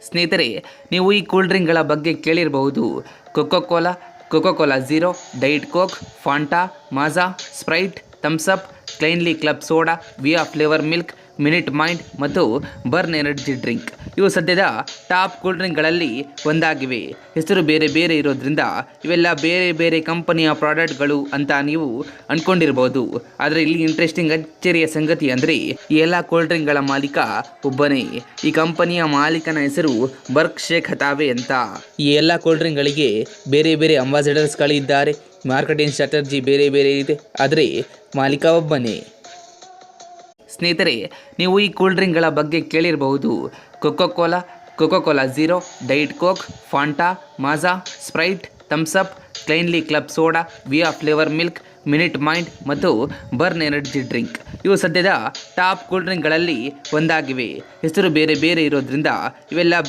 ಸ್ನೇಹಿತರೆ, ನೀವು ಈ ಕೂಲ್ ಡ್ರಿಂಕ್ಗಳ ಬಗ್ಗೆ ಕೇಳಿರಬಹುದು. Coca Cola Zero, Diet Coke, Fanta, Maaza, Sprite, Thums Up, Kinley Club Soda, Vio flavour milk, Minute Maid ಮತ್ತು ಬರ್ನ್ ಎನರ್ಜಿ ಡ್ರಿಂಕ್. ಇವು ಸದ್ಯದ ಟಾಪ್ ಕೂಲ್ ಡ್ರಿಂಕ್ಗಳಲ್ಲಿ ಒಂದಾಗಿವೆ. ಹೆಸರು ಬೇರೆ ಬೇರೆ ಇರೋದ್ರಿಂದ ಇವೆಲ್ಲ ಬೇರೆ ಬೇರೆ ಕಂಪನಿಯ ಪ್ರಾಡಕ್ಟ್ಗಳು ಅಂತ ನೀವು ಅಂದ್ಕೊಂಡಿರ್ಬೋದು. ಆದರೆ ಇಲ್ಲಿ ಇಂಟ್ರೆಸ್ಟಿಂಗ್ ಅಚ್ಚರಿಯ ಸಂಗತಿ ಅಂದರೆ ಈ ಎಲ್ಲ ಕೂಲ್ ಡ್ರಿಂಕ್ಗಳ ಮಾಲೀಕ ಒಬ್ಬನೇ. ಈ ಕಂಪನಿಯ ಮಾಲೀಕನ ಹೆಸರು ಬರ್ಕ್ ಶೇಖ್ ಹತಾವೆ ಅಂತ. ಈ ಎಲ್ಲ ಕೂಲ್ ಡ್ರಿಂಕ್ಗಳಿಗೆ ಬೇರೆ ಬೇರೆ ಅಂಬಾಸಿಡರ್ಸ್ಗಳಿದ್ದಾರೆ. ಮಾರ್ಕೆಟಿಂಗ್ ಸ್ಟ್ರಾಟಜಿ ಬೇರೆ ಬೇರೆ ಇದೆ, ಆದರೆ ಮಾಲೀಕ ಒಬ್ಬನೇ. ಸ್ನೇಹಿತರೆ, ನೀವು ಈ ಕೂಲ್ ಡ್ರಿಂಕ್ಗಳ ಬಗ್ಗೆ ಕೇಳಿರಬಹುದು. Coca Cola Zero, Diet Coke, Fanta, Maaza, Sprite, Thums Up, Kinley Club Soda, Vio flavour milk, Minute Maid ಮತ್ತು ಬರ್ನ್ ಎನರ್ಜಿ ಡ್ರಿಂಕ್. ಇವು ಸದ್ಯದ ಟಾಪ್ ಕೂಲ್ ಡ್ರಿಂಕ್ಗಳಲ್ಲಿ ಒಂದಾಗಿವೆ. ಹೆಸರು ಬೇರೆ ಬೇರೆ ಇರೋದ್ರಿಂದ ಇವೆಲ್ಲ